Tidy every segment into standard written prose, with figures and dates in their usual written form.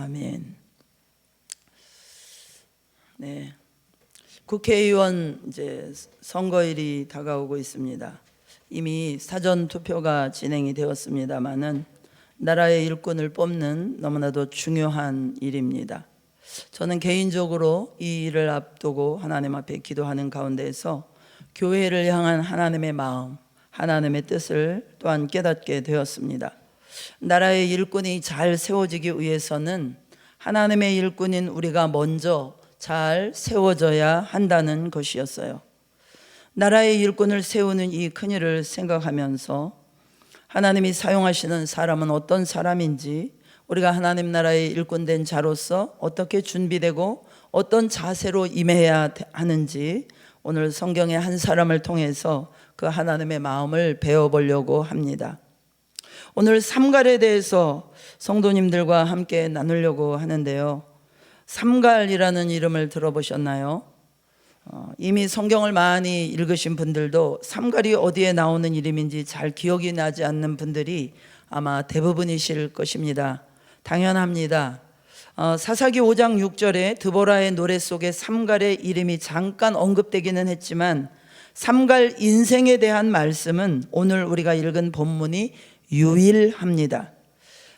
아멘. 네, 국회의원 이제 선거일이 다가오고 있습니다. 이미 사전 투표가 진행이 되었습니다만은 나라의 일꾼을 뽑는 너무나도 중요한 일입니다. 저는 개인적으로 이 일을 앞두고 하나님 앞에 기도하는 가운데에서 교회를 향한 하나님의 마음, 하나님의 뜻을 또한 깨닫게 되었습니다. 나라의 일꾼이 잘 세워지기 위해서는 하나님의 일꾼인 우리가 먼저 잘 세워져야 한다는 것이었어요. 나라의 일꾼을 세우는 이 큰일을 생각하면서 하나님이 사용하시는 사람은 어떤 사람인지, 우리가 하나님 나라의 일꾼된 자로서 어떻게 준비되고 어떤 자세로 임해야 하는지 오늘 성경의 한 사람을 통해서 그 하나님의 마음을 배워보려고 합니다. 오늘 삼갈에 대해서 성도님들과 함께 나누려고 하는데요. 삼갈이라는 이름을 들어보셨나요? 이미 성경을 많이 읽으신 분들도 삼갈이 어디에 나오는 이름인지 잘 기억이 나지 않는 분들이 아마 대부분이실 것입니다. 당연합니다. 사사기 5장 6절에 드보라의 노래 속에 삼갈의 이름이 잠깐 언급되기는 했지만 삼갈 인생에 대한 말씀은 오늘 우리가 읽은 본문이 유일합니다.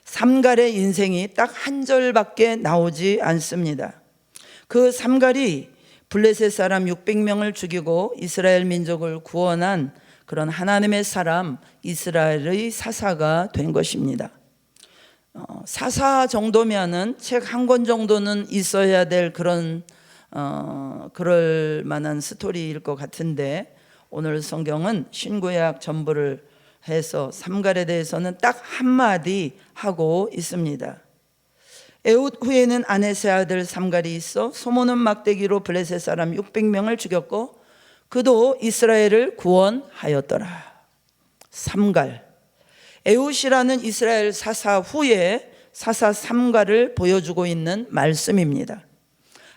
삼갈의 인생이 딱 한 절밖에 나오지 않습니다. 그 삼갈이 블레셋 사람 600명을 죽이고 이스라엘 민족을 구원한 그런 하나님의 사람 이스라엘의 사사가 된 것입니다. 사사 정도면은 책 한 권 정도는 있어야 될 그런 그럴 만한 스토리일 것 같은데, 오늘 성경은 신구약 전부를 해서 삼갈에 대해서는 딱 한마디 하고 있습니다. 에훗 후에는 아넷의 아들 삼갈이 있어 소모는 막대기로 블레셋 사람 600명을 죽였고 그도 이스라엘을 구원하였더라. 삼갈, 에훗이라는 이스라엘 사사 후에 사사 삼갈을 보여주고 있는 말씀입니다.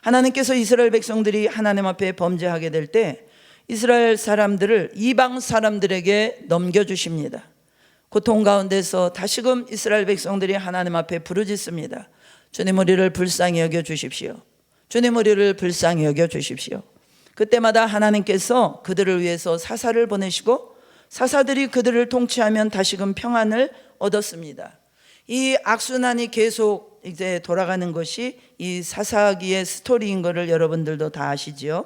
하나님께서 이스라엘 백성들이 하나님 앞에 범죄하게 될 때 이스라엘 사람들을 이방 사람들에게 넘겨주십니다. 고통 가운데서 다시금 이스라엘 백성들이 하나님 앞에 부르짖습니다. 주님, 우리를 불쌍히 여겨 주십시오. 주님, 우리를 불쌍히 여겨 주십시오. 그때마다 하나님께서 그들을 위해서 사사를 보내시고 사사들이 그들을 통치하면 다시금 평안을 얻었습니다. 이 악순환이 계속 이제 돌아가는 것이 이 사사기의 스토리인 것을 여러분들도 다 아시지요.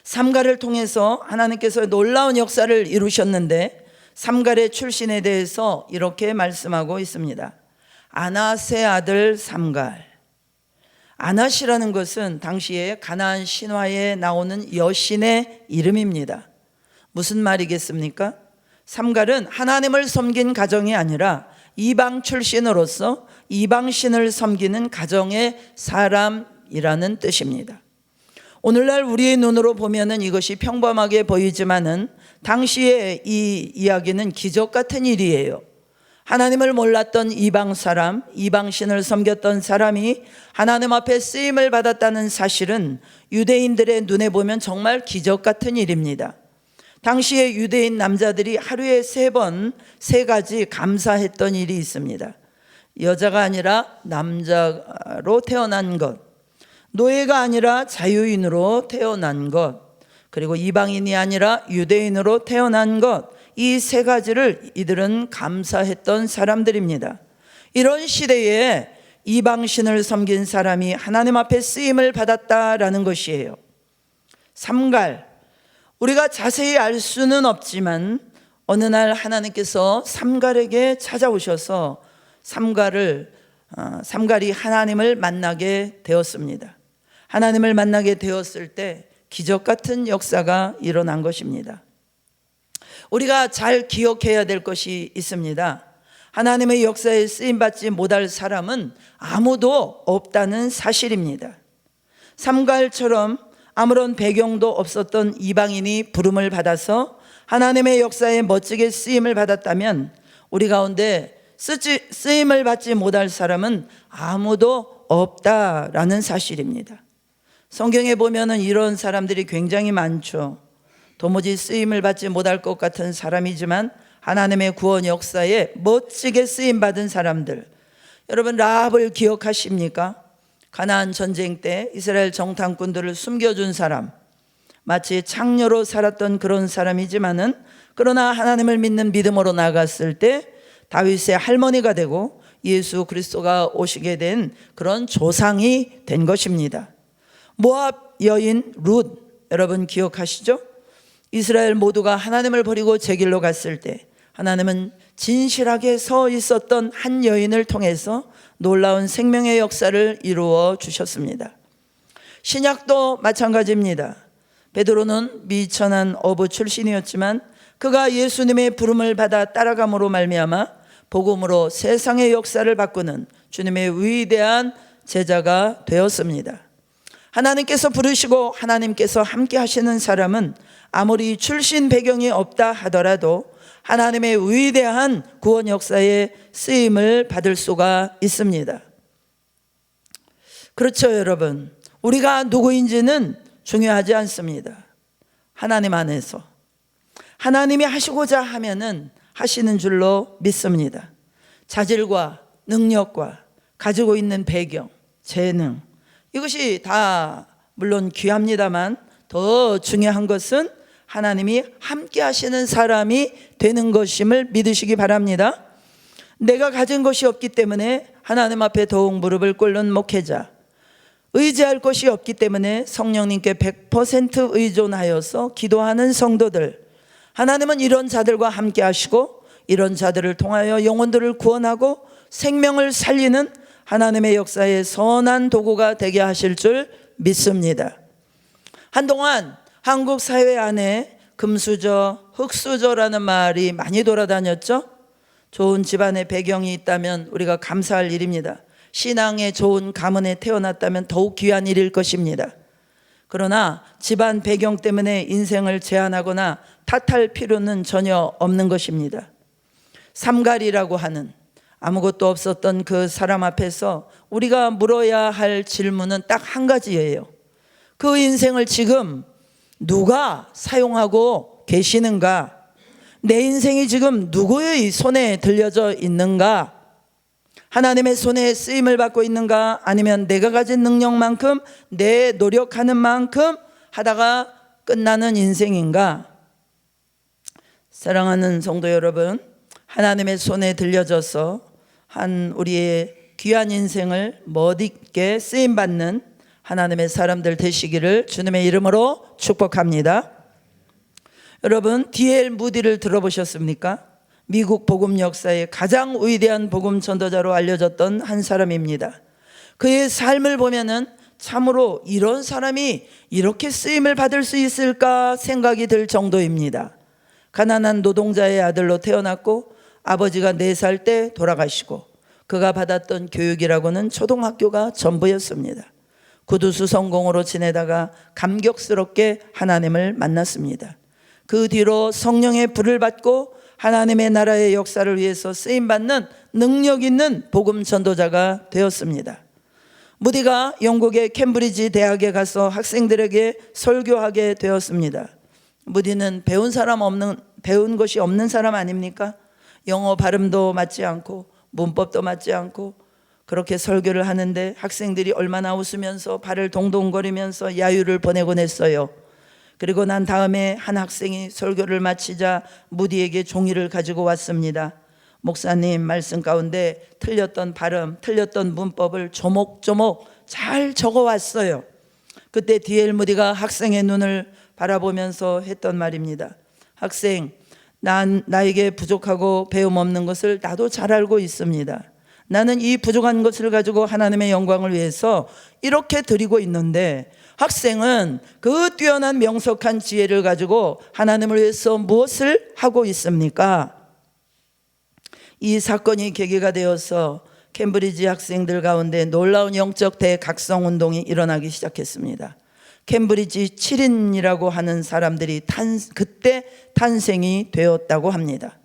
삼갈을 통해서 하나님께서 놀라운 역사를 이루셨는데 삼갈의 출신에 대해서 이렇게 말씀하고 있습니다. 아낫의 아들 삼갈. 아낫이라는 것은 당시에 가나안 신화에 나오는 여신의 이름입니다. 무슨 말이겠습니까? 삼갈은 하나님을 섬긴 가정이 아니라 이방 출신으로서 이방신을 섬기는 가정의 사람이라는 뜻입니다. 오늘날 우리의 눈으로 보면은 이것이 평범하게 보이지만은 당시에 이 이야기는 기적 같은 일이에요. 하나님을 몰랐던 이방 사람, 이방신을 섬겼던 사람이 하나님 앞에 쓰임을 받았다는 사실은 유대인들의 눈에 보면 정말 기적 같은 일입니다. 당시에 유대인 남자들이 하루에 3번 3가지 감사했던 일이 있습니다. 여자가 아니라 남자로 태어난 것, 노예가 아니라 자유인으로 태어난 것, 그리고 이방인이 아니라 유대인으로 태어난 것, 이 3가지를 이들은 감사했던 사람들입니다. 이런 시대에 이방신을 섬긴 사람이 하나님 앞에 쓰임을 받았다라는 것이에요. 삼갈, 우리가 자세히 알 수는 없지만 어느 날 하나님께서 삼갈에게 찾아오셔서 삼갈이 하나님을 만나게 되었습니다. 하나님을 만나게 되었을 때 기적 같은 역사가 일어난 것입니다. 우리가 잘 기억해야 될 것이 있습니다. 하나님의 역사에 쓰임받지 못할 사람은 아무도 없다는 사실입니다. 삼갈처럼 아무런 배경도 없었던 이방인이 부름을 받아서 하나님의 역사에 멋지게 쓰임을 받았다면 우리 가운데 쓰임을 받지 못할 사람은 아무도 없다라는 사실입니다. 성경에 보면은 이런 사람들이 굉장히 많죠. 도무지 쓰임을 받지 못할 것 같은 사람이지만 하나님의 구원 역사에 멋지게 쓰임 받은 사람들, 여러분, 라합을 기억하십니까? 가나안 전쟁 때 이스라엘 정탐꾼들을 숨겨준 사람, 마치 창녀로 살았던 그런 사람이지만은 그러나 하나님을 믿는 믿음으로 나갔을 때 다윗의 할머니가 되고 예수 그리스도가 오시게 된 그런 조상이 된 것입니다. 모압 여인 룻, 여러분 기억하시죠? 이스라엘 모두가 하나님을 버리고 제 길로 갔을 때 하나님은 진실하게 서 있었던 한 여인을 통해서 놀라운 생명의 역사를 이루어 주셨습니다. 신약도 마찬가지입니다. 베드로는 미천한 어부 출신이었지만 그가 예수님의 부름을 받아 따라감으로 말미암아 복음으로 세상의 역사를 바꾸는 주님의 위대한 제자가 되었습니다. 하나님께서 부르시고 하나님께서 함께 하시는 사람은 아무리 출신 배경이 없다 하더라도 하나님의 위대한 구원 역사에 쓰임을 받을 수가 있습니다. 그렇죠, 여러분. 우리가 누구인지는 중요하지 않습니다. 하나님 안에서 하나님이 하시고자 하면은 하시는 줄로 믿습니다. 자질과 능력과 가지고 있는 배경, 재능, 이것이 다 물론 귀합니다만 더 중요한 것은 하나님이 함께 하시는 사람이 되는 것임을 믿으시기 바랍니다. 내가 가진 것이 없기 때문에 하나님 앞에 더욱 무릎을 꿇는 목회자, 의지할 것이 없기 때문에 성령님께 100% 의존하여서 기도하는 성도들, 하나님은 이런 자들과 함께 하시고 이런 자들을 통하여 영혼들을 구원하고 생명을 살리는 하나님의 역사의 선한 도구가 되게 하실 줄 믿습니다. 한동안 한국 사회 안에 금수저, 흙수저라는 말이 많이 돌아다녔죠. 좋은 집안의 배경이 있다면 우리가 감사할 일입니다. 신앙의 좋은 가문에 태어났다면 더욱 귀한 일일 것입니다. 그러나 집안 배경 때문에 인생을 제한하거나 탓할 필요는 전혀 없는 것입니다. 삼갈이라고 하는 아무것도 없었던 그 사람 앞에서 우리가 물어야 할 질문은 딱 한 가지예요. 그 인생을 지금 누가 사용하고 계시는가? 내 인생이 지금 누구의 손에 들려져 있는가? 하나님의 손에 쓰임을 받고 있는가? 아니면 내가 가진 능력만큼 내 노력하는 만큼 하다가 끝나는 인생인가? 사랑하는 성도 여러분, 하나님의 손에 들려져서 한 우리의 귀한 인생을 멋있게 쓰임받는 하나님의 사람들 되시기를 주님의 이름으로 축복합니다. 여러분, D.L. 무디를 들어보셨습니까? 미국 복음 역사의 가장 위대한 복음 전도자로 알려졌던 한 사람입니다. 그의 삶을 보면은 참으로 이런 사람이 이렇게 쓰임을 받을 수 있을까 생각이 들 정도입니다. 가난한 노동자의 아들로 태어났고 아버지가 4살 때 돌아가시고 그가 받았던 교육이라고는 초등학교가 전부였습니다. 구두수 성공으로 지내다가 감격스럽게 하나님을 만났습니다. 그 뒤로 성령의 불을 받고 하나님의 나라의 역사를 위해서 쓰임받는 능력 있는 복음 전도자가 되었습니다. 무디가 영국의 캠브리지 대학에 가서 학생들에게 설교하게 되었습니다. 무디는 배운 것이 없는 사람 아닙니까? 영어 발음도 맞지 않고 문법도 맞지 않고 그렇게 설교를 하는데 학생들이 얼마나 웃으면서 발을 동동거리면서 야유를 보내곤 했어요. 그리고 난 다음에 한 학생이 설교를 마치자 무디에게 종이를 가지고 왔습니다. 목사님 말씀 가운데 틀렸던 발음, 틀렸던 문법을 조목조목 잘 적어왔어요. 그때 D.L. 무디가 학생의 눈을 바라보면서 했던 말입니다. 학생, 나에게 부족하고 배움 없는 것을 나도 잘 알고 있습니다. 나는 이 부족한 것을 가지고 하나님의 영광을 위해서 이렇게 드리고 있는데 학생은 그 뛰어난 명석한 지혜를 가지고 하나님을 위해서 무엇을 하고 있습니까? 이 사건이 계기가 되어서 캠브리지 학생들 가운데 놀라운 영적 대각성 운동이 일어나기 시작했습니다. 캠브리지 7인이라고 하는 사람들이 그때 탄생이 되었다고 합니다.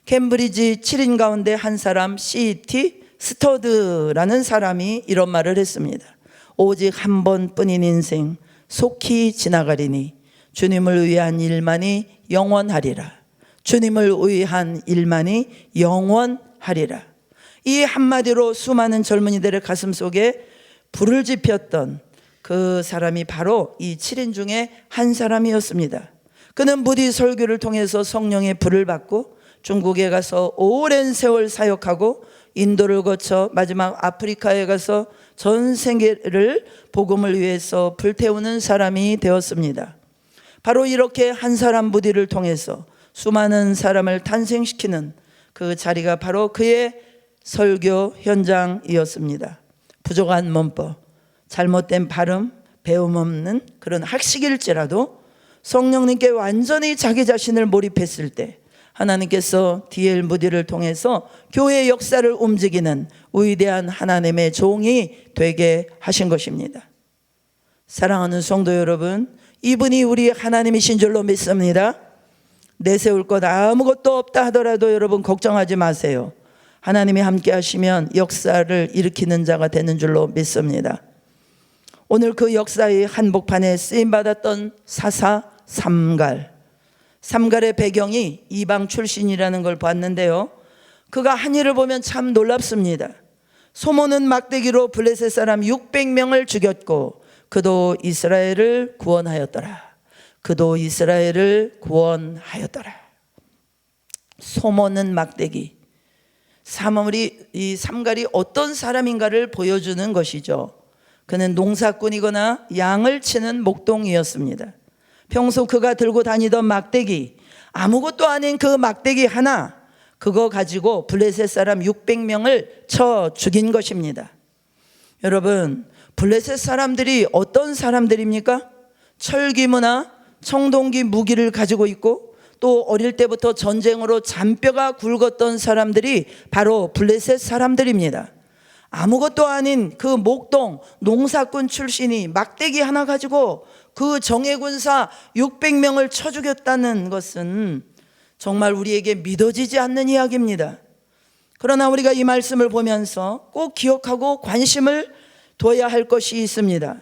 캠브리지 7인 가운데 한 사람 C.T. 스터드라는 사람이 이런 말을 했습니다. 오직 한 번뿐인 인생 속히 지나가리니 주님을 위한 일만이 영원하리라. 주님을 위한 일만이 영원하리라. 이 한마디로 수많은 젊은이들의 가슴 속에 불을 지폈던 그 사람이 바로 이 7인 중에 한 사람이었습니다. 그는 무디 설교를 통해서 성령의 불을 받고 중국에 가서 오랜 세월 사역하고 인도를 거쳐 마지막 아프리카에 가서 전 세계를 복음을 위해서 불태우는 사람이 되었습니다. 바로 이렇게 한 사람 무디를 통해서 수많은 사람을 탄생시키는 그 자리가 바로 그의 설교 현장이었습니다. 부족한 문법, 잘못된 발음, 배움 없는 그런 학식일지라도 성령님께 완전히 자기 자신을 몰입했을 때 하나님께서 D.L. 무디를 통해서 교회의 역사를 움직이는 위대한 하나님의 종이 되게 하신 것입니다. 사랑하는 성도 여러분, 이분이 우리 하나님이신 줄로 믿습니다. 내세울 것 아무것도 없다 하더라도 여러분 걱정하지 마세요. 하나님이 함께 하시면 역사를 일으키는 자가 되는 줄로 믿습니다. 오늘 그 역사의 한복판에 쓰임받았던 사사 삼갈의 배경이 이방 출신이라는 걸 봤는데요, 그가 한 일을 보면 참 놀랍습니다. 소몬은 막대기로 블레셋 사람 600명을 죽였고 그도 이스라엘을 구원하였더라. 그도 이스라엘을 구원하였더라. 소몬은 막대기, 이 삼갈이 어떤 사람인가를 보여주는 것이죠. 그는 농사꾼이거나 양을 치는 목동이었습니다. 평소 그가 들고 다니던 막대기, 아무것도 아닌 그 막대기 하나, 그거 가지고 블레셋 사람 600명을 쳐 죽인 것입니다. 여러분, 블레셋 사람들이 어떤 사람들입니까? 철기무나 청동기 무기를 가지고 있고 또 어릴 때부터 전쟁으로 잔뼈가 굵었던 사람들이 바로 블레셋 사람들입니다. 아무것도 아닌 그 목동 농사꾼 출신이 막대기 하나 가지고 그 정예군사 600명을 쳐 죽였다는 것은 정말 우리에게 믿어지지 않는 이야기입니다. 그러나 우리가 이 말씀을 보면서 꼭 기억하고 관심을 둬야 할 것이 있습니다.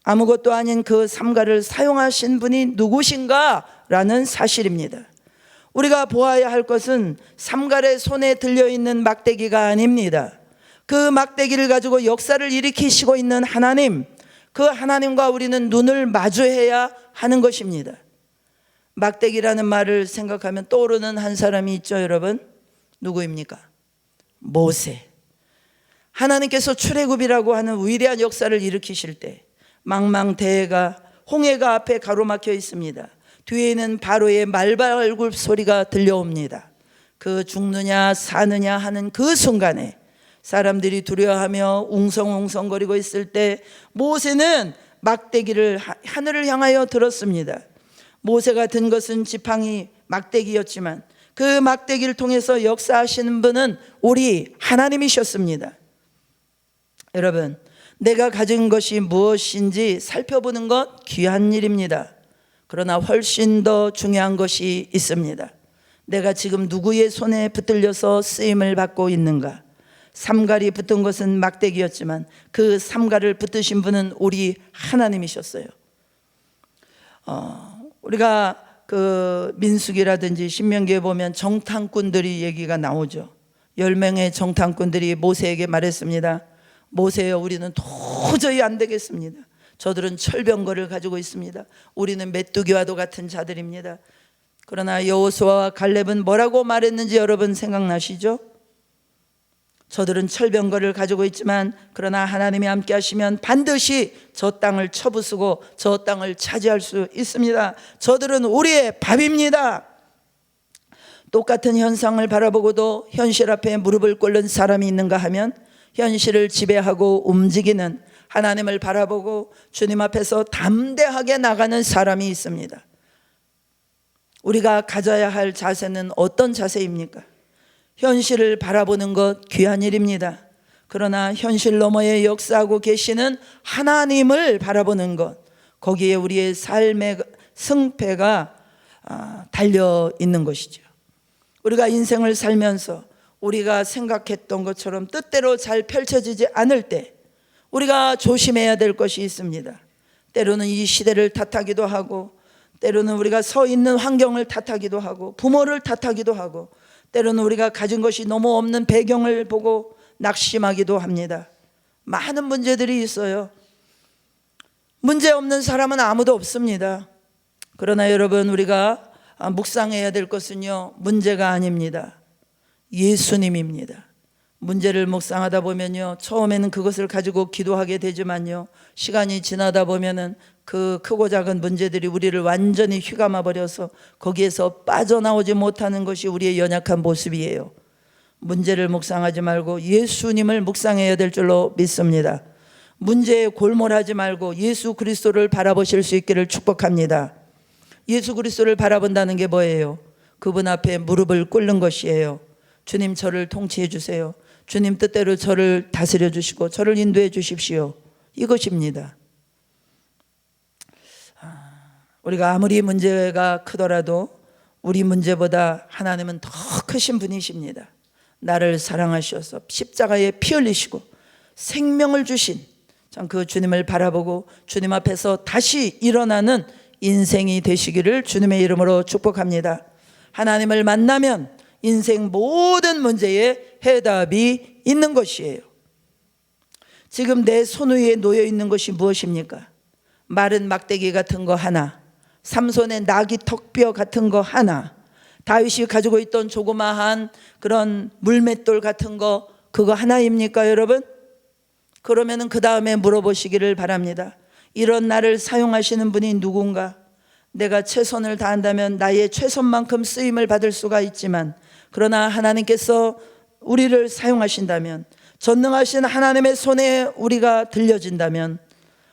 아무것도 아닌 그 삼갈을 사용하신 분이 누구신가라는 사실입니다. 우리가 보아야 할 것은 삼갈의 손에 들려있는 막대기가 아닙니다. 그 막대기를 가지고 역사를 일으키시고 있는 하나님, 그 하나님과 우리는 눈을 마주해야 하는 것입니다. 막대기라는 말을 생각하면 떠오르는 한 사람이 있죠, 여러분. 누구입니까? 모세. 하나님께서 출애굽이라고 하는 위대한 역사를 일으키실 때 망망대해가 홍해가 앞에 가로막혀 있습니다. 뒤에는 바로의 말발굽 소리가 들려옵니다. 그 죽느냐 사느냐 하는 그 순간에 사람들이 두려워하며 웅성웅성거리고 있을 때 모세는 막대기를 하늘을 향하여 들었습니다. 모세가 든 것은 지팡이 막대기였지만 그 막대기를 통해서 역사하시는 분은 우리 하나님이셨습니다. 여러분, 내가 가진 것이 무엇인지 살펴보는 것 귀한 일입니다. 그러나 훨씬 더 중요한 것이 있습니다. 내가 지금 누구의 손에 붙들려서 쓰임을 받고 있는가? 삼갈이 붙은 것은 막대기였지만 그 삼갈을 붙드신 분은 우리 하나님이셨어요. 우리가 그 민수기라든지 신명기에 보면 정탐꾼들이 얘기가 나오죠. 10명의 정탐꾼들이 모세에게 말했습니다. 모세여, 우리는 도저히 안 되겠습니다. 저들은 철병거를 가지고 있습니다. 우리는 메뚜기와도 같은 자들입니다. 그러나 여호수아와 갈렙은 뭐라고 말했는지 여러분 생각나시죠? 저들은 철병거를 가지고 있지만 그러나 하나님이 함께 하시면 반드시 저 땅을 쳐부수고 저 땅을 차지할 수 있습니다. 저들은 우리의 밥입니다. 똑같은 현상을 바라보고도 현실 앞에 무릎을 꿇는 사람이 있는가 하면 현실을 지배하고 움직이는 하나님을 바라보고 주님 앞에서 담대하게 나가는 사람이 있습니다. 우리가 가져야 할 자세는 어떤 자세입니까? 현실을 바라보는 것 귀한 일입니다. 그러나 현실 너머에 역사하고 계시는 하나님을 바라보는 것, 거기에 우리의 삶의 승패가 달려 있는 것이죠. 우리가 인생을 살면서 우리가 생각했던 것처럼 뜻대로 잘 펼쳐지지 않을 때 우리가 조심해야 될 것이 있습니다. 때로는 이 시대를 탓하기도 하고, 때로는 우리가 서 있는 환경을 탓하기도 하고, 부모를 탓하기도 하고, 때로는 우리가 가진 것이 너무 없는 배경을 보고 낙심하기도 합니다. 많은 문제들이 있어요. 문제 없는 사람은 아무도 없습니다. 그러나 여러분, 우리가 묵상해야 될 것은요, 문제가 아닙니다. 예수님입니다. 문제를 묵상하다 보면요, 처음에는 그것을 가지고 기도하게 되지만요, 시간이 지나다 보면은 그 크고 작은 문제들이 우리를 완전히 휘감아 버려서 거기에서 빠져나오지 못하는 것이 우리의 연약한 모습이에요. 문제를 묵상하지 말고 예수님을 묵상해야 될 줄로 믿습니다. 문제에 골몰하지 말고 예수 그리스도를 바라보실 수 있기를 축복합니다. 예수 그리스도를 바라본다는 게 뭐예요? 그분 앞에 무릎을 꿇는 것이에요. 주님, 저를 통치해 주세요. 주님 뜻대로 저를 다스려 주시고 저를 인도해 주십시오. 이것입니다. 우리가 아무리 문제가 크더라도 우리 문제보다 하나님은 더 크신 분이십니다. 나를 사랑하셔서 십자가에 피 흘리시고 생명을 주신 참 그 주님을 바라보고 주님 앞에서 다시 일어나는 인생이 되시기를 주님의 이름으로 축복합니다. 하나님을 만나면 인생 모든 문제에 해답이 있는 것이에요. 지금 내 손 위에 놓여 있는 것이 무엇입니까? 마른 막대기 같은 거 하나, 삼손의 나귀 턱뼈 같은 거 하나, 다윗이 가지고 있던 조그마한 그런 물맷돌 같은 거, 그거 하나입니까 여러분? 그러면은 그 다음에 물어보시기를 바랍니다. 이런 나를 사용하시는 분이 누군가? 내가 최선을 다한다면 나의 최선만큼 쓰임을 받을 수가 있지만, 그러나 하나님께서 우리를 사용하신다면, 전능하신 하나님의 손에 우리가 들려진다면,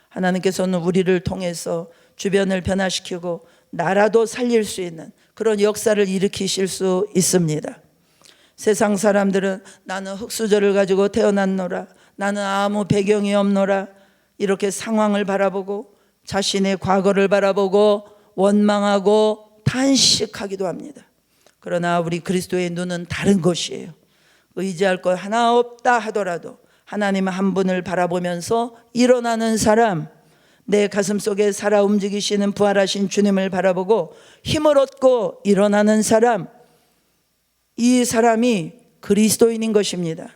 하나님께서는 우리를 통해서 주변을 변화시키고 나라도 살릴 수 있는 그런 역사를 일으키실 수 있습니다. 세상 사람들은 나는 흙수저를 가지고 태어났노라, 나는 아무 배경이 없노라, 이렇게 상황을 바라보고 자신의 과거를 바라보고 원망하고 탄식하기도 합니다. 그러나 우리 그리스도의 눈은 다른 것이에요. 의지할 것 하나 없다 하더라도 하나님 한 분을 바라보면서 일어나는 사람, 내 가슴 속에 살아 움직이시는 부활하신 주님을 바라보고 힘을 얻고 일어나는 사람, 이 사람이 그리스도인인 것입니다.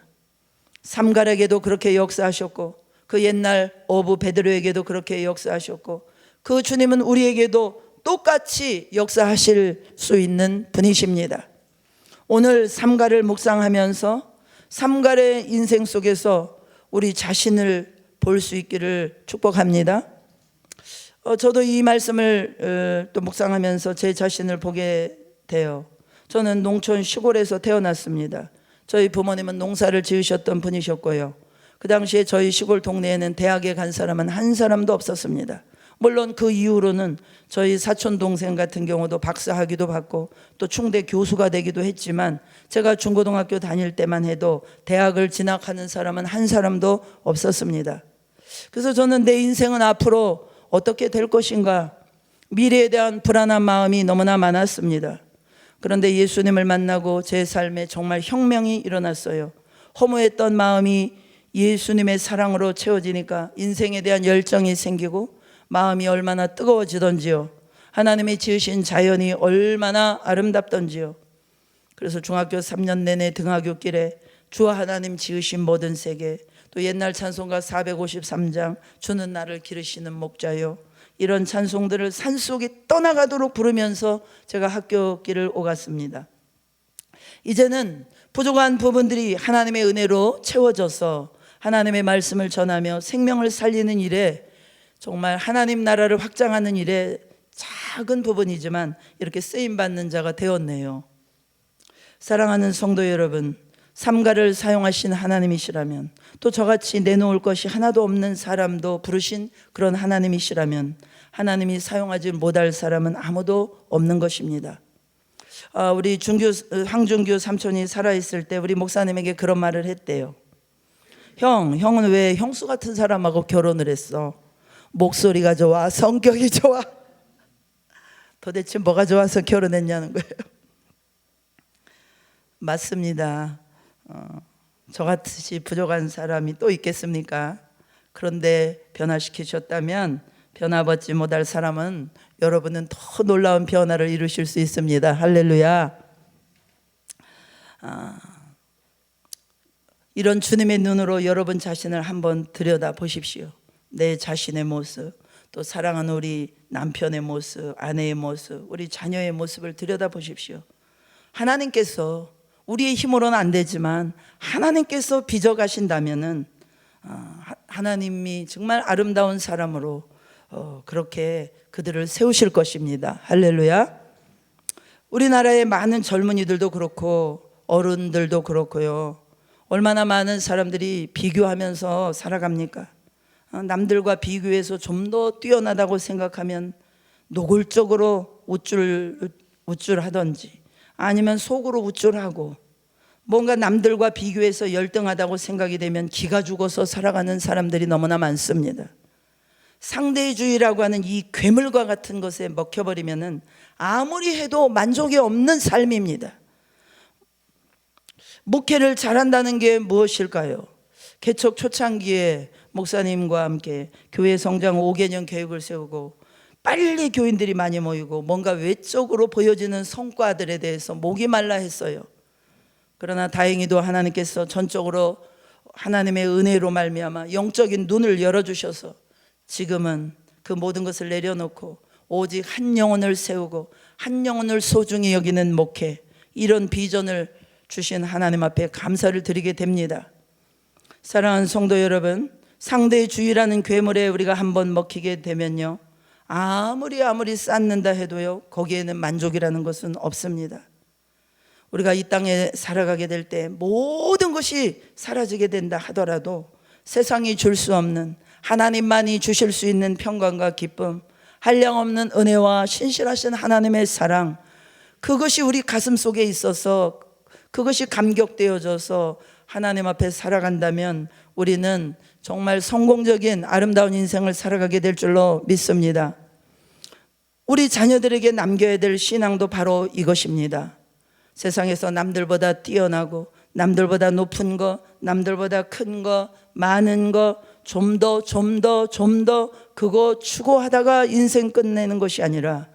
삼갈에게도 그렇게 역사하셨고 그 옛날 어부 베드로에게도 그렇게 역사하셨고 그 주님은 우리에게도 똑같이 역사하실 수 있는 분이십니다. 오늘 삼갈을 묵상하면서 삼갈의 인생 속에서 우리 자신을 볼 수 있기를 축복합니다. 저도 이 말씀을 또 묵상하면서 제 자신을 보게 돼요. 저는 농촌 시골에서 태어났습니다. 저희 부모님은 농사를 지으셨던 분이셨고요. 그 당시에 저희 시골 동네에는 대학에 간 사람은 한 사람도 없었습니다. 물론 그 이후로는 저희 사촌 동생 같은 경우도 박사학위도 받고 또 충대 교수가 되기도 했지만, 제가 중고등학교 다닐 때만 해도 대학을 진학하는 사람은 한 사람도 없었습니다. 그래서 저는 내 인생은 앞으로 어떻게 될 것인가, 미래에 대한 불안한 마음이 너무나 많았습니다. 그런데 예수님을 만나고 제 삶에 정말 혁명이 일어났어요. 허무했던 마음이 예수님의 사랑으로 채워지니까 인생에 대한 열정이 생기고 마음이 얼마나 뜨거워지던지요. 하나님이 지으신 자연이 얼마나 아름답던지요. 그래서 중학교 3년 내내 등하굣길에 주 하나님 지으신 모든 세계, 또 옛날 찬송가 453장 주는 나를 기르시는 목자요, 이런 찬송들을 산속에 떠나가도록 부르면서 제가 학교 길을 오갔습니다. 이제는 부족한 부분들이 하나님의 은혜로 채워져서 하나님의 말씀을 전하며 생명을 살리는 일에, 정말 하나님 나라를 확장하는 일에 작은 부분이지만 이렇게 쓰임받는 자가 되었네요. 사랑하는 성도 여러분, 삼가를 사용하신 하나님이시라면, 또 저같이 내놓을 것이 하나도 없는 사람도 부르신 그런 하나님이시라면 하나님이 사용하지 못할 사람은 아무도 없는 것입니다. 우리 황준규 삼촌이 살아있을 때 우리 목사님에게 그런 말을 했대요. 형은 왜 형수 같은 사람하고 결혼을 했어? 목소리가 좋아, 성격이 좋아. 도대체 뭐가 좋아서 결혼했냐는 거예요. 맞습니다. 저같이 부족한 사람이 또 있겠습니까? 그런데 변화시키셨다면 변화받지 못할 사람은 여러분은 더 놀라운 변화를 이루실 수 있습니다. 할렐루야. 이런 주님의 눈으로 여러분 자신을 한번 들여다 보십시오. 내 자신의 모습, 또 사랑하는 우리 남편의 모습, 아내의 모습, 우리 자녀의 모습을 들여다 보십시오. 하나님께서 우리의 힘으로는 안 되지만 하나님께서 빚어가신다면은 하나님이 정말 아름다운 사람으로 그렇게 그들을 세우실 것입니다. 할렐루야. 우리나라의 많은 젊은이들도 그렇고 어른들도 그렇고요, 얼마나 많은 사람들이 비교하면서 살아갑니까? 남들과 비교해서 좀 더 뛰어나다고 생각하면 노골적으로 우쭐하든지 아니면 속으로 우쭐하고, 뭔가 남들과 비교해서 열등하다고 생각이 되면 기가 죽어서 살아가는 사람들이 너무나 많습니다. 상대주의라고 하는 이 괴물과 같은 것에 먹혀버리면은 아무리 해도 만족이 없는 삶입니다. 목회를 잘한다는 게 무엇일까요? 개척 초창기에 목사님과 함께 교회 성장 5개년 계획을 세우고 빨리 교인들이 많이 모이고 뭔가 외적으로 보여지는 성과들에 대해서 목이 말라 했어요. 그러나 다행히도 하나님께서 전적으로 하나님의 은혜로 말미암아 영적인 눈을 열어주셔서 지금은 그 모든 것을 내려놓고 오직 한 영혼을 세우고 한 영혼을 소중히 여기는 목회, 이런 비전을 주신 하나님 앞에 감사를 드리게 됩니다. 사랑하는 성도 여러분, 상대주의라는 괴물에 우리가 한번 먹히게 되면요, 아무리 쌓는다 해도요, 거기에는 만족이라는 것은 없습니다. 우리가 이 땅에 살아가게 될 때 모든 것이 사라지게 된다 하더라도 세상이 줄 수 없는, 하나님만이 주실 수 있는 평강과 기쁨, 한량없는 은혜와 신실하신 하나님의 사랑, 그것이 우리 가슴 속에 있어서 그것이 감격되어져서 하나님 앞에 살아간다면 우리는 정말 성공적인 아름다운 인생을 살아가게 될 줄로 믿습니다. 우리 자녀들에게 남겨야 될 신앙도 바로 이것입니다. 세상에서 남들보다 뛰어나고 남들보다 높은 거, 남들보다 큰 거, 많은 거, 좀 더 그거 추구하다가 인생 끝내는 것이 아니라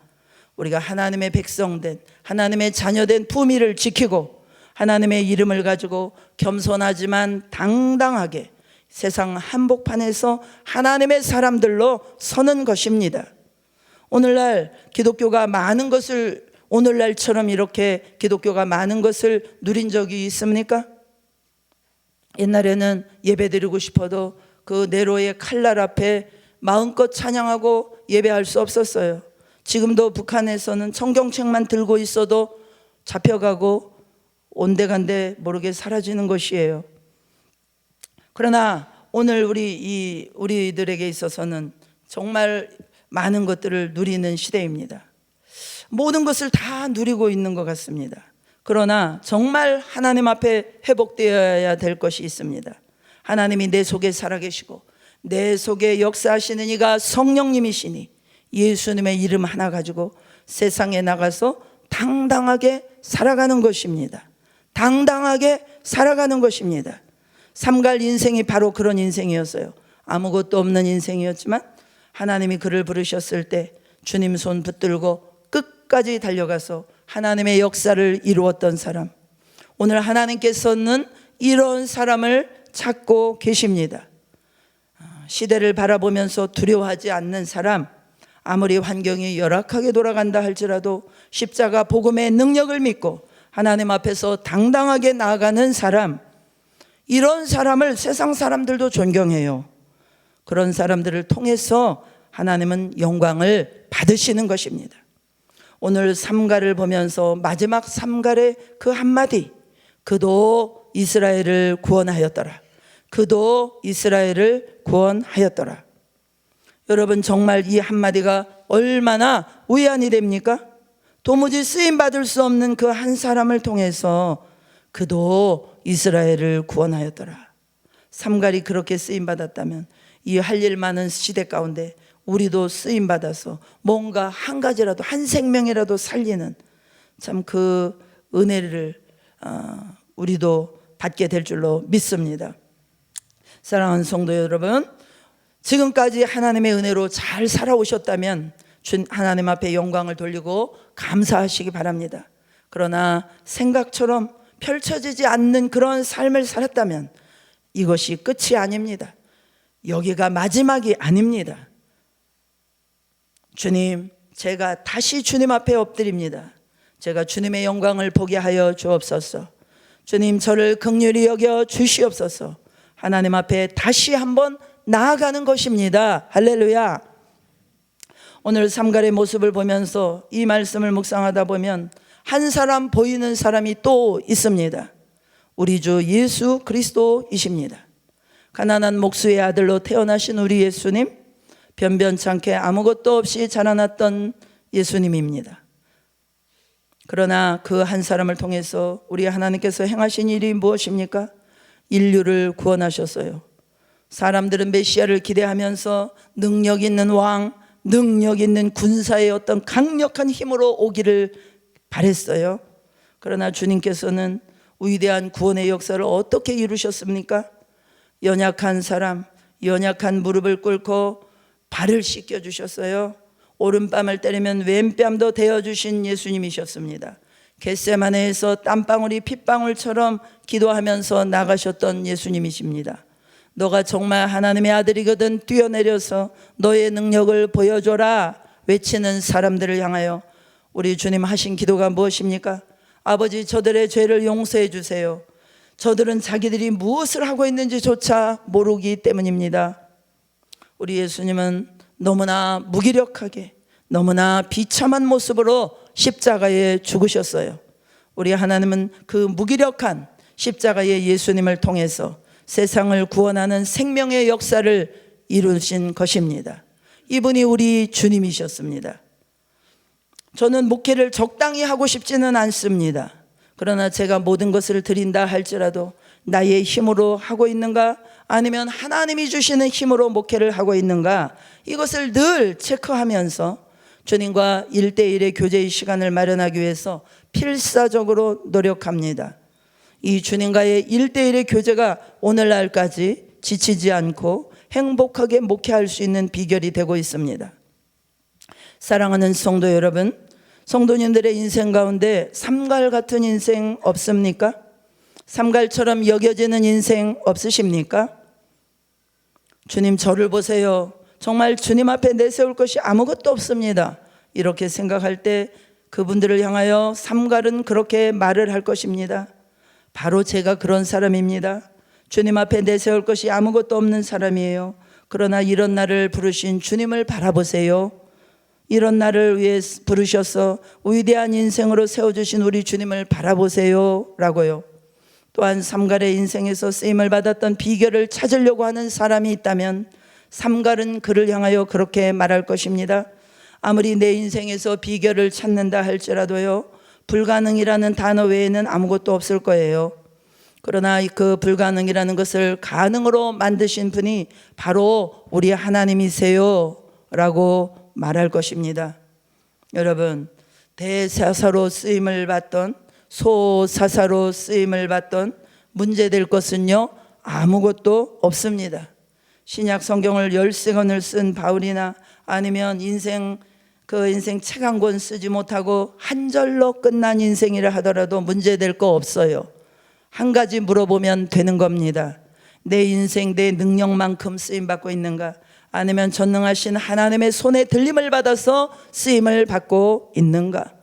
우리가 하나님의 백성된, 하나님의 자녀된 품위를 지키고 하나님의 이름을 가지고 겸손하지만 당당하게 세상 한복판에서 하나님의 사람들로 서는 것입니다. 오늘날 기독교가 많은 것을, 오늘날처럼 이렇게 기독교가 많은 것을 누린 적이 있습니까? 옛날에는 예배드리고 싶어도 그 네로의 칼날 앞에 마음껏 찬양하고 예배할 수 없었어요. 지금도 북한에서는 성경책만 들고 있어도 잡혀가고 온데간데 모르게 사라지는 것이에요. 그러나 오늘 우리들에게 있어서는 정말 많은 것들을 누리는 시대입니다. 모든 것을 다 누리고 있는 것 같습니다. 그러나 정말 하나님 앞에 회복되어야 될 것이 있습니다. 하나님이 내 속에 살아계시고 내 속에 역사하시는 이가 성령님이시니 예수님의 이름 하나 가지고 세상에 나가서 당당하게 살아가는 것입니다. 당당하게 살아가는 것입니다. 삼갈 인생이 바로 그런 인생이었어요. 아무것도 없는 인생이었지만 하나님이 그를 부르셨을 때 주님 손 붙들고 끝까지 달려가서 하나님의 역사를 이루었던 사람, 오늘 하나님께서는 이런 사람을 찾고 계십니다. 시대를 바라보면서 두려워하지 않는 사람, 아무리 환경이 열악하게 돌아간다 할지라도 십자가 복음의 능력을 믿고 하나님 앞에서 당당하게 나아가는 사람, 이런 사람을 세상 사람들도 존경해요. 그런 사람들을 통해서 하나님은 영광을 받으시는 것입니다. 오늘 삼갈을 보면서 마지막 삼갈의 그 한마디, 그도 이스라엘을 구원하였더라. 그도 이스라엘을 구원하였더라. 여러분, 정말 이 한마디가 얼마나 위안이 됩니까? 도무지 쓰임받을 수 없는 그 한 사람을 통해서 그도 이스라엘을 구원하였더라. 삼갈이 그렇게 쓰임받았다면 이 할 일 많은 시대 가운데 우리도 쓰임받아서 뭔가 한 가지라도, 한 생명이라도 살리는 참 그 은혜를 우리도 받게 될 줄로 믿습니다. 사랑하는 성도 여러분, 지금까지 하나님의 은혜로 잘 살아오셨다면 하나님 앞에 영광을 돌리고 감사하시기 바랍니다. 그러나 생각처럼 펼쳐지지 않는 그런 삶을 살았다면 이것이 끝이 아닙니다. 여기가 마지막이 아닙니다. 주님, 제가 다시 주님 앞에 엎드립니다. 제가 주님의 영광을 보게 하여 주옵소서. 주님, 저를 긍휼히 여겨 주시옵소서. 하나님 앞에 다시 한번 나아가는 것입니다. 할렐루야. 오늘 삼갈의 모습을 보면서 이 말씀을 묵상하다 보면 한 사람 보이는 사람이 또 있습니다. 우리 주 예수 그리스도이십니다. 가난한 목수의 아들로 태어나신 우리 예수님, 변변찮게 아무것도 없이 자라났던 예수님입니다. 그러나 그 한 사람을 통해서 우리 하나님께서 행하신 일이 무엇입니까? 인류를 구원하셨어요. 사람들은 메시아를 기대하면서 능력 있는 왕, 능력 있는 군사의 어떤 강력한 힘으로 오기를 바랬어요. 그러나 주님께서는 위대한 구원의 역사를 어떻게 이루셨습니까? 연약한 사람, 연약한 무릎을 꿇고 발을 씻겨주셨어요. 오른뺨을 때리면 왼뺨도 대어주신 예수님이셨습니다. 겟세마네에서 땀방울이 핏방울처럼 기도하면서 나가셨던 예수님이십니다. 너가 정말 하나님의 아들이거든 뛰어내려서 너의 능력을 보여줘라 외치는 사람들을 향하여 우리 주님 하신 기도가 무엇입니까? 아버지, 저들의 죄를 용서해 주세요. 저들은 자기들이 무엇을 하고 있는지조차 모르기 때문입니다. 우리 예수님은 너무나 무기력하게, 너무나 비참한 모습으로 십자가에 죽으셨어요. 우리 하나님은 그 무기력한 십자가의 예수님을 통해서 세상을 구원하는 생명의 역사를 이루신 것입니다. 이분이 우리 주님이셨습니다. 저는 목회를 적당히 하고 싶지는 않습니다. 그러나 제가 모든 것을 드린다 할지라도 나의 힘으로 하고 있는가, 아니면 하나님이 주시는 힘으로 목회를 하고 있는가, 이것을 늘 체크하면서 주님과 1대1의 교제의 시간을 마련하기 위해서 필사적으로 노력합니다. 이 주님과의 1대1의 교제가 오늘날까지 지치지 않고 행복하게 목회할 수 있는 비결이 되고 있습니다. 사랑하는 성도 여러분, 성도님들의 인생 가운데 삼갈 같은 인생 없습니까? 삼갈처럼 여겨지는 인생 없으십니까? 주님, 저를 보세요. 정말 주님 앞에 내세울 것이 아무것도 없습니다. 이렇게 생각할 때 그분들을 향하여 삼갈은 그렇게 말을 할 것입니다. 바로 제가 그런 사람입니다. 주님 앞에 내세울 것이 아무것도 없는 사람이에요. 그러나 이런 나를 부르신 주님을 바라보세요. 이런 나를 위해 부르셔서 위대한 인생으로 세워주신 우리 주님을 바라보세요 라고요. 또한 삼갈의 인생에서 쓰임을 받았던 비결을 찾으려고 하는 사람이 있다면 삼갈은 그를 향하여 그렇게 말할 것입니다. 아무리 내 인생에서 비결을 찾는다 할지라도요, 불가능이라는 단어 외에는 아무것도 없을 거예요. 그러나 그 불가능이라는 것을 가능으로 만드신 분이 바로 우리 하나님이세요 라고 말할 것입니다. 여러분, 대사사로 쓰임을 받던, 소사사로 쓰임을 받던 문제될 것은요 아무것도 없습니다. 신약 성경을 13권을 쓴 바울이나 아니면 인생 책 한 권 쓰지 못하고 한 절로 끝난 인생이라 하더라도 문제될 거 없어요. 한 가지 물어보면 되는 겁니다. 내 인생 내 능력만큼 쓰임받고 있는가, 아니면 전능하신 하나님의 손에 들림을 받아서 쓰임을 받고 있는가,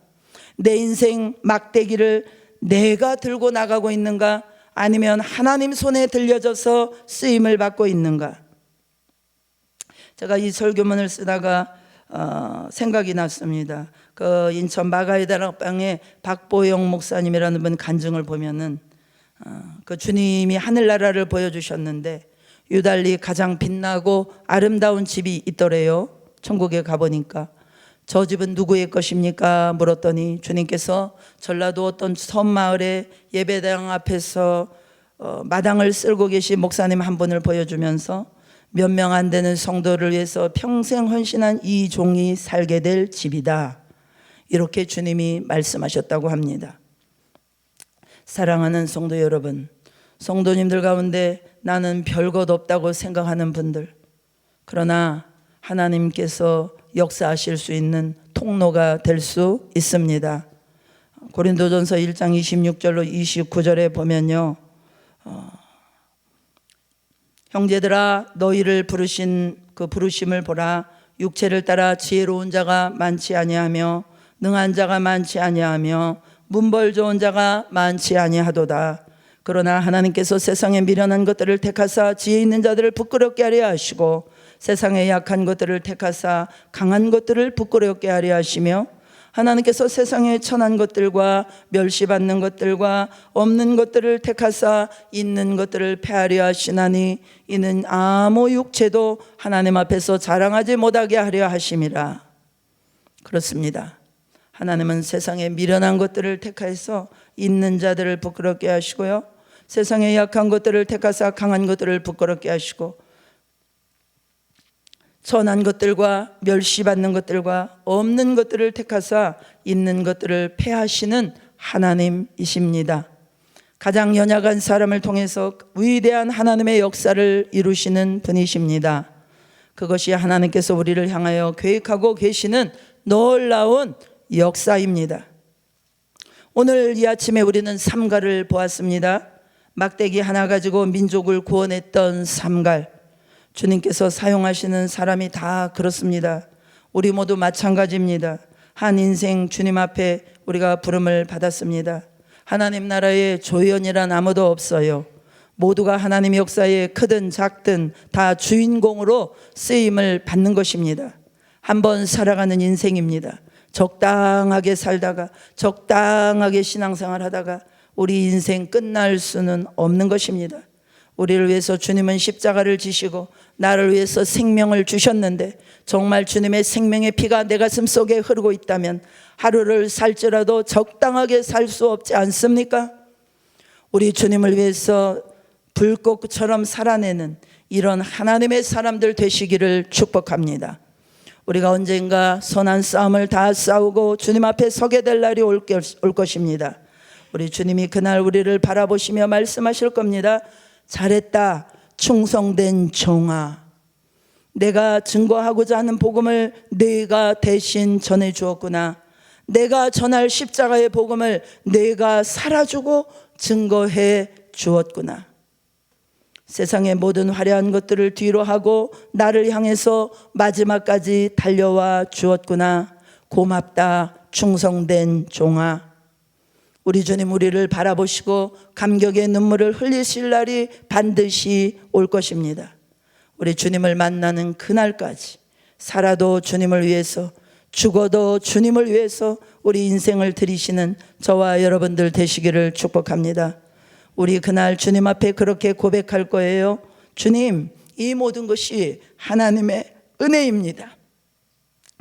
내 인생 막대기를 내가 들고 나가고 있는가, 아니면 하나님 손에 들려져서 쓰임을 받고 있는가. 제가 이 설교문을 쓰다가 생각이 났습니다. 그 인천 마가의 다락방에 박보영 목사님이라는 분 간증을 보면은 그 주님이 하늘나라를 보여주셨는데 유달리 가장 빛나고 아름다운 집이 있더래요. 천국에 가보니까 저 집은 누구의 것입니까? 물었더니 주님께서 전라도 어떤 섬마을의 예배당 앞에서 마당을 쓸고 계신 목사님 한 분을 보여주면서 몇 명 안 되는 성도를 위해서 평생 헌신한 이 종이 살게 될 집이다, 이렇게 주님이 말씀하셨다고 합니다. 사랑하는 성도 여러분, 성도님들 가운데 나는 별것 없다고 생각하는 분들, 그러나 하나님께서 역사하실 수 있는 통로가 될 수 있습니다. 고린도전서 1장 26절로 29절에 보면요, 형제들아 너희를 부르신 그 부르심을 보라. 육체를 따라 지혜로운 자가 많지 아니하며 능한 자가 많지 아니하며 문벌 좋은 자가 많지 아니하도다. 그러나 하나님께서 세상에 미련한 것들을 택하사 지혜 있는 자들을 부끄럽게 하려 하시고 세상에 약한 것들을 택하사 강한 것들을 부끄럽게 하려 하시며 하나님께서 세상에 천한 것들과 멸시받는 것들과 없는 것들을 택하사 있는 것들을 패하려 하시나니 이는 아무 육체도 하나님 앞에서 자랑하지 못하게 하려 하심이라. 그렇습니다. 하나님은 세상에 미련한 것들을 택하여서 있는 자들을 부끄럽게 하시고요, 세상에 약한 것들을 택하사 강한 것들을 부끄럽게 하시고 천한 것들과 멸시받는 것들과 없는 것들을 택하사 있는 것들을 패하시는 하나님이십니다. 가장 연약한 사람을 통해서 위대한 하나님의 역사를 이루시는 분이십니다. 그것이 하나님께서 우리를 향하여 계획하고 계시는 놀라운 역사입니다. 오늘 이 아침에 우리는 삼갈을 보았습니다. 막대기 하나 가지고 민족을 구원했던 삼갈. 주님께서 사용하시는 사람이 다 그렇습니다. 우리 모두 마찬가지입니다. 한 인생 주님 앞에 우리가 부름을 받았습니다. 하나님 나라에 조연이란 아무도 없어요. 모두가 하나님 역사에 크든 작든 다 주인공으로 쓰임을 받는 것입니다. 한번 살아가는 인생입니다. 적당하게 살다가 적당하게 신앙생활 하다가 우리 인생 끝날 수는 없는 것입니다. 우리를 위해서 주님은 십자가를 지시고 나를 위해서 생명을 주셨는데 정말 주님의 생명의 피가 내 가슴 속에 흐르고 있다면 하루를 살지라도 적당하게 살 수 없지 않습니까? 우리 주님을 위해서 불꽃처럼 살아내는 이런 하나님의 사람들 되시기를 축복합니다. 우리가 언젠가 선한 싸움을 다 싸우고 주님 앞에 서게 될 날이 올 것입니다. 우리 주님이 그날 우리를 바라보시며 말씀하실 겁니다. 잘했다 충성된 종아, 내가 증거하고자 하는 복음을 내가 대신 전해 주었구나. 내가 전할 십자가의 복음을 내가 살아주고 증거해 주었구나. 세상의 모든 화려한 것들을 뒤로 하고 나를 향해서 마지막까지 달려와 주었구나. 고맙다 충성된 종아. 우리 주님 우리를 바라보시고 감격의 눈물을 흘리실 날이 반드시 올 것입니다. 우리 주님을 만나는 그날까지 살아도 주님을 위해서 죽어도 주님을 위해서 우리 인생을 드리시는 저와 여러분들 되시기를 축복합니다. 우리 그날 주님 앞에 그렇게 고백할 거예요. 주님, 이 모든 것이 하나님의 은혜입니다.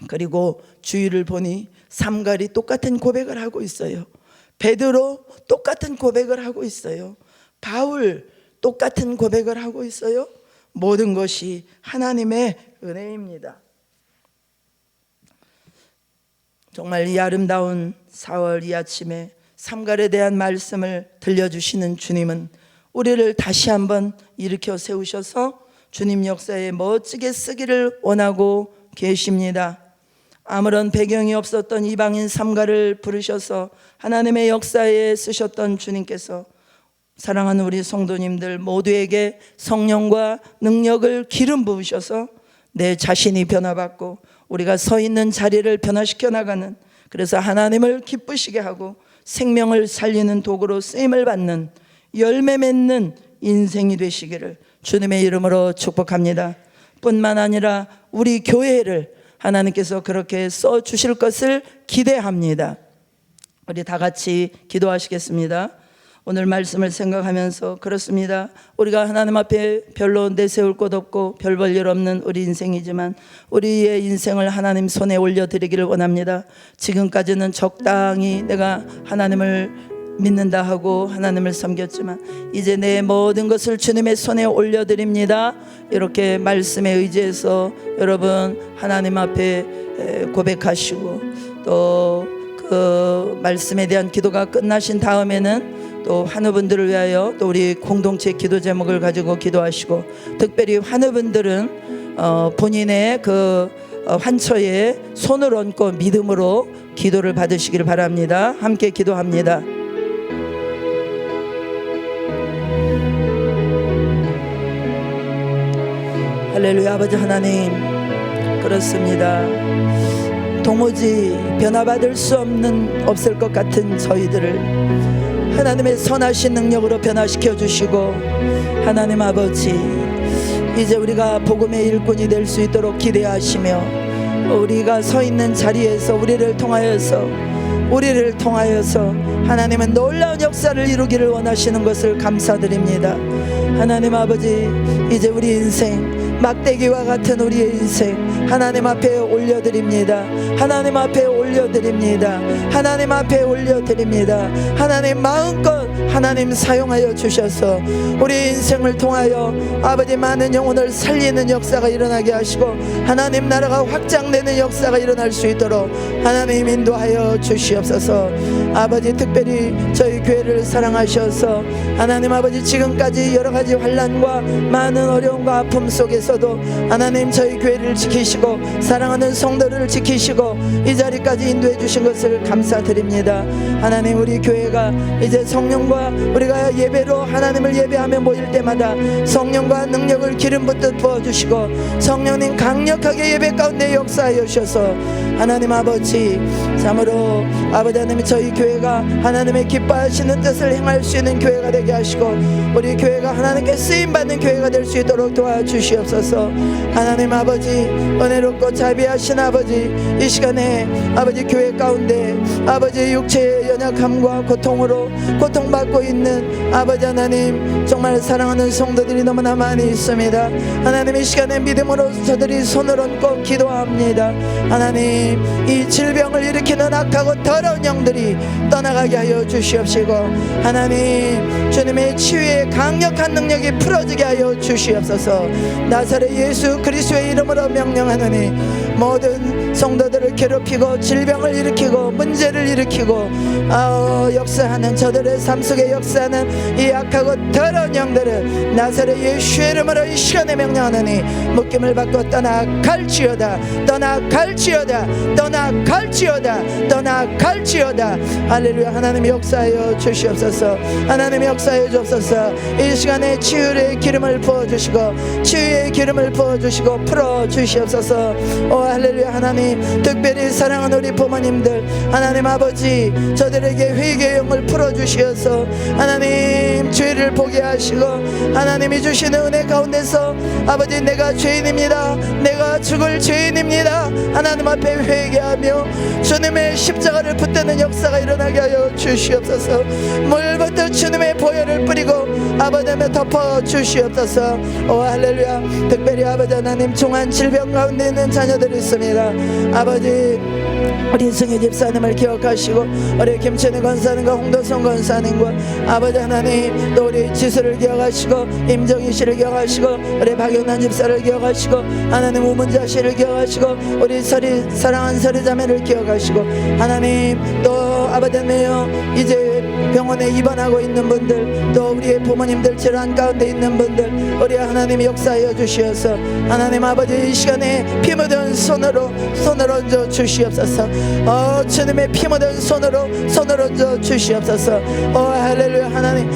그리고 주위를 보니 삼갈이 똑같은 고백을 하고 있어요. 베드로 똑같은 고백을 하고 있어요. 바울 똑같은 고백을 하고 있어요. 모든 것이 하나님의 은혜입니다. 정말 이 아름다운 4월 이 아침에 삼갈에 대한 말씀을 들려주시는 주님은 우리를 다시 한번 일으켜 세우셔서 주님 역사에 멋지게 쓰기를 원하고 계십니다. 아무런 배경이 없었던 이방인 삼갈을 부르셔서 하나님의 역사에 쓰셨던 주님께서 사랑하는 우리 성도님들 모두에게 성령과 능력을 기름 부으셔서 내 자신이 변화받고 우리가 서 있는 자리를 변화시켜 나가는, 그래서 하나님을 기쁘시게 하고 생명을 살리는 도구로 쓰임을 받는 열매 맺는 인생이 되시기를 주님의 이름으로 축복합니다. 뿐만 아니라 우리 교회를 하나님께서 그렇게 써주실 것을 기대합니다. 우리 다 같이 기도하시겠습니다. 오늘 말씀을 생각하면서 그렇습니다. 우리가 하나님 앞에 별로 내세울 것 없고 별 볼 일 없는 우리 인생이지만 우리의 인생을 하나님 손에 올려드리기를 원합니다. 지금까지는 적당히 내가 하나님을 믿는다 하고 하나님을 섬겼지만 이제 내 모든 것을 주님의 손에 올려드립니다. 이렇게 말씀에 의지해서 여러분 하나님 앞에 고백하시고 또 그 말씀에 대한 기도가 끝나신 다음에는 또 환우분들을 위하여 또 우리 공동체 기도 제목을 가지고 기도하시고, 특별히 환우분들은 본인의 그 환처에 손을 얹고 믿음으로 기도를 받으시기를 바랍니다. 함께 기도합니다. 할렐루야. 아버지 하나님, 그렇습니다. 도무지 변화받을 수 없을 것 같은 저희들을 하나님의 선하신 능력으로 변화시켜 주시고, 하나님 아버지, 이제 우리가 복음의 일꾼이 될 수 있도록 기대하시며, 우리가 서 있는 자리에서 우리를 통하여서 하나님은 놀라운 역사를 이루기를 원하시는 것을 감사드립니다. 하나님 아버지, 이제 우리 인생, 막대기와 같은 우리의 인생 하나님 앞에 올려드립니다. 하나님 앞에 올려드립니다. 하나님 앞에 올려드립니다. 하나님 마음껏 하나님 사용하여 주셔서 우리 인생을 통하여 아버지 많은 영혼을 살리는 역사가 일어나게 하시고, 하나님 나라가 확장되는 역사가 일어날 수 있도록 하나님 인도하여 주시옵소서. 아버지, 특별히 저희 교회를 사랑하셔서 하나님 아버지, 지금까지 여러가지 환난과 많은 어려움과 아픔 속에서도 하나님 저희 교회를 지키시고 사랑하는 성도를 지키시고 이 자리까지 인도해 주신 것을 감사드립니다. 하나님, 우리 교회가 이제 성령과 우리가 예배로 하나님을 예배하며 모일 때마다 성령과 능력을 기름 붓듯 부어주시고, 성령님 강력하게 예배 가운데 역사하여 주셔서 하나님 아버지, 참으로 아버지 하나님, 저희 교회가 하나님의 기뻐하시는 뜻을 행할 수 있는 교회가 되게 하시고, 우리 교회가 하나님께 쓰임받는 교회가 될 수 있도록 도와주시옵소서. 하나님 아버지, 은혜롭고 자비하신 아버지, 이 시간에 아버지 교회 가운데 아버지 육체의 연약함과 고통으로 고통받고 있는 아버지 하나님, 정말 사랑하는 성도들이 너무나 많이 있습니다. 하나님, 이 시간에 믿음으로 저들이 손을 얹고 기도합니다. 하나님, 이 질병을 일으키는 악하고 더러운 영들이 떠나가게 하여 주시옵시고, 하나님 주님의 치유의 강력한 능력이 풀어지게 하여 주시옵소서. 나사렛 예수 그리스도의 이름으로 명령하노니 모든 성도들을 괴롭히고 질병을 일으키고 문제를 일으키고 역사하는 저들의 삶 속에 역사하는 이 악하고 더러운 영들을 나사렛 예수의 이름으로 이 시간에 명령하노니 묶임을 받고 떠나갈지어다, 떠나갈지어다, 떠나갈지어다, 떠나갈지어다. 할렐루야. 하나님 역사하여 주시옵소서. 하나님 역사하여 주옵소서. 이 시간에 치유의 기름을 부어주시고 치유의 기름을 부어주시고 풀어주시옵소서. 오 할렐루야. 하나님, 특별히 사랑하는 우리 부모님들 하나님 아버지, 저들에게 회개의 영을 풀어주시어서 하나님 죄를 보게 하시고, 하나님이 주시는 은혜 가운데서 아버지, 내가 죄인입니다, 내가 죽을 죄인입니다, 하나님 앞에 회개하며 주님의 십자가를 붙드는 역사가 일어나게 하여 주시옵소서. 물부터 주님의 보혈을 뿌리고 아버지 앞에 덮어 주시옵소서. 오 할렐루야. 특별히 아버지 하나님, 중한 질병 가운데 있는 자녀들이 있습니다. 아버지, 우리 승희 집사님을 기억하시고 우리 김천희 권사님과 홍도성 권사님과 아버지 하나님, 또 우리 지수를 기억하시고 임정희 씨를 기억하시고 우리 박영란 집사를 기억하시고 하나님 우문자 씨를 기억하시고 우리 사랑하는 서리자매를 기억하시고, 하나님 또 아버지 하나님, 이제 병원에 입원하고 있는 분들, 또 우리의 부모님들 질환 가운데 있는 분들, 우리 하나님 역사하여 주시어서 하나님 아버지, 이 시간에 피 묻은 손으로 얹어 주시옵소서. 주님의 피 묻은 손으로 얹어 주시옵소서. 할렐루야. 하나님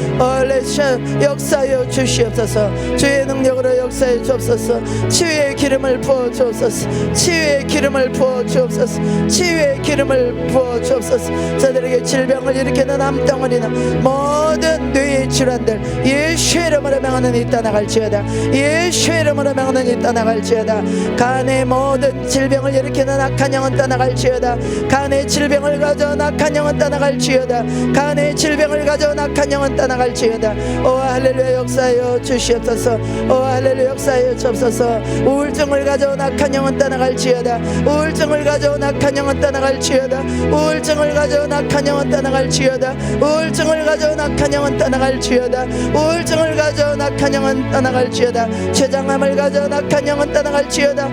역사하여 주시옵소서. 주의 능력으로 역사해 주옵소서. 치유의 기름을 부어 주옵소서. 치유의 기름을 부어 주옵소서. 치유의 기름을 부어 주옵소서. 저들에게 질병을 일으키는 암덩어리나 모든 뇌의 질환들 예수의 이름으로 명하노니 떠나갈지어다. 예수의 이름으로 명하노니 떠나갈지어다. 간의 모든 질병을 일으키는 악한 영은 떠나갈지어다. 간의 질병을 가져온 악한 영은 떠나갈지어다. 간의 질병을 가져온 악한 영은 떠나갈지어다. 오 할렐루야. 역사하여 주시옵소서. 오 할렐루야. 역사하여 주옵소서. 우울증을 가져온 악한 영은 떠나갈지어다. 우울증을 가져온 악한 영은 떠나갈지어다. 우울증을 가져온 악한 영은 떠나갈지어다. 우울증을 가져온 악한 영은 떠나갈지어다. 우울증을 가져온 악한 영은 떠나갈지어다. 췌장암을 가져온 악한 영은 떠나갈지어다.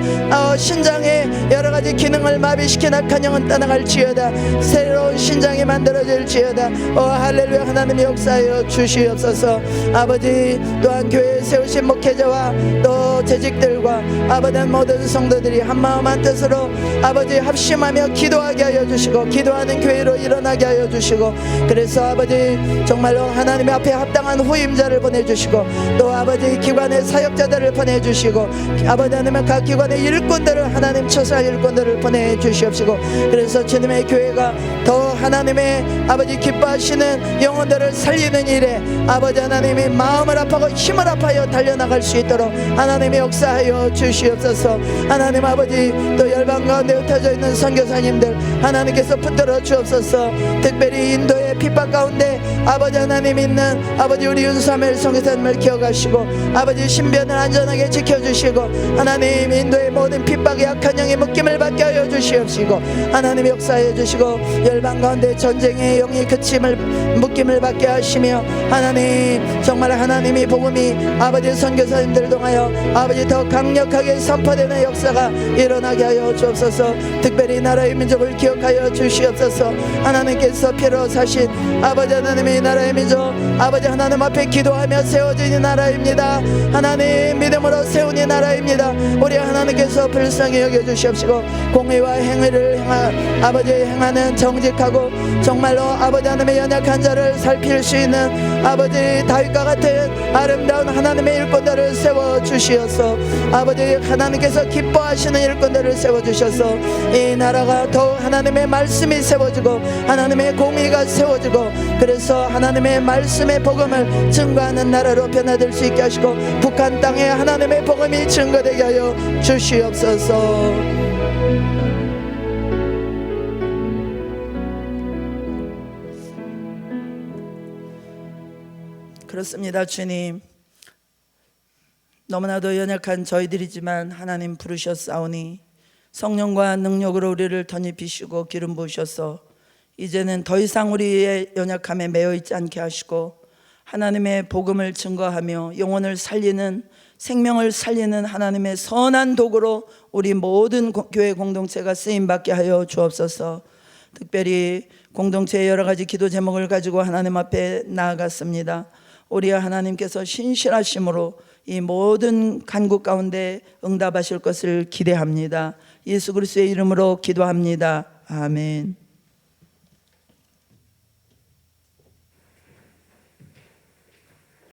신장의 여러가지 기능을 마비시킨 악한 영은 떠나갈지어다. 새로운 신장이 만들어질지어다. 할렐루야. 하나님 역사하여 주시옵소서. 아버지, 또한 교회에 세우신 목회자와 또 재직들과 아버지 모든 성도들이 한마음 한뜻으로 아버지 합심하며 기도하게 하여 주시고 기도하는 교회로 일어나게 하여 주시고, 그래서 아버지 정말로 하나님의 앞에 합당 합당한 후임자를 보내주시고 또 아버지 기관의 사역자들을 보내주시고 아버지 하나님 각 기관의 일꾼들을 하나님 처사할 일꾼들을 보내주시옵시고 그래서 주님의 교회가 더 하나님의 아버지 기뻐하시는 영혼들을 살리는 일에 아버지 하나님이 마음을 아파하고 힘을 아파하여 달려나갈 수 있도록 하나님의 역사하여 주시옵소서. 하나님 아버지 또 열방 가운데 흩어져 있는 선교사님들 하나님께서 붙들어 주옵소서. 특별히 인도의 핍박 가운데 아버지 하나님 있는 아버지 우리 윤사멜 선교사님을 기억하시고 아버지 신변을 안전하게 지켜주시고 하나님 인도의 모든 핍박에 약한 영의 묶임을 받게 하여 주시옵시고 하나님 역사해 주시고 열방 가운데 전쟁의 영이 그침을 묶임을 받게 하시며 하나님 정말 하나님이 복음이 아버지 선교사님들 통하여 아버지 더 강력하게 선포되는 역사가 일어나게 하여 주옵소서. 특별히 나라의 민족을 기억하여 주시옵소서. 하나님께서 피로 사신 아버지 하나님의 나라의 민족 아버지 하나님 앞에 기도하며 세워진 이 나라입니다. 하나님 믿음으로 세운 이 나라입니다. 우리 하나님께서 불쌍히 여겨주시옵시고 공의와 행위를 아버지 행하는 정직하고 정말로 아버지 하나님의 연약한 자를 살필 수 있는 아버지 다윗과 같은 아름다운 하나님의 일꾼들을 세워주시어서 아버지 하나님께서 기뻐하시는 일꾼들을 세워주셔서 이 나라가 더욱 하나님의 말씀이 세워지고 하나님의 공의가 세워지고 그래서 하나님의 말씀의 복음을 증거하는 나라로 변화될 수 있게 하시고 북한 땅에 하나님의 복음이 증거되게 하여 주시옵소서. 그렇습니다. 주님 너무나도 연약한 저희들이지만 하나님 부르셨사오니 성령과 능력으로 우리를 덧입히시고 기름 부으셔서 이제는 더 이상 우리의 연약함에 매여 있지 않게 하시고 하나님의 복음을 증거하며 영혼을 살리는 생명을 살리는 하나님의 선한 도구로 우리 모든 교회 공동체가 쓰임받게 하여 주옵소서. 특별히 공동체의 여러 가지 기도 제목을 가지고 하나님 앞에 나아갔습니다. 우리 하나님께서 신실하심으로 이 모든 간구 가운데 응답하실 것을 기대합니다. 예수 그리스도의 이름으로 기도합니다. 아멘.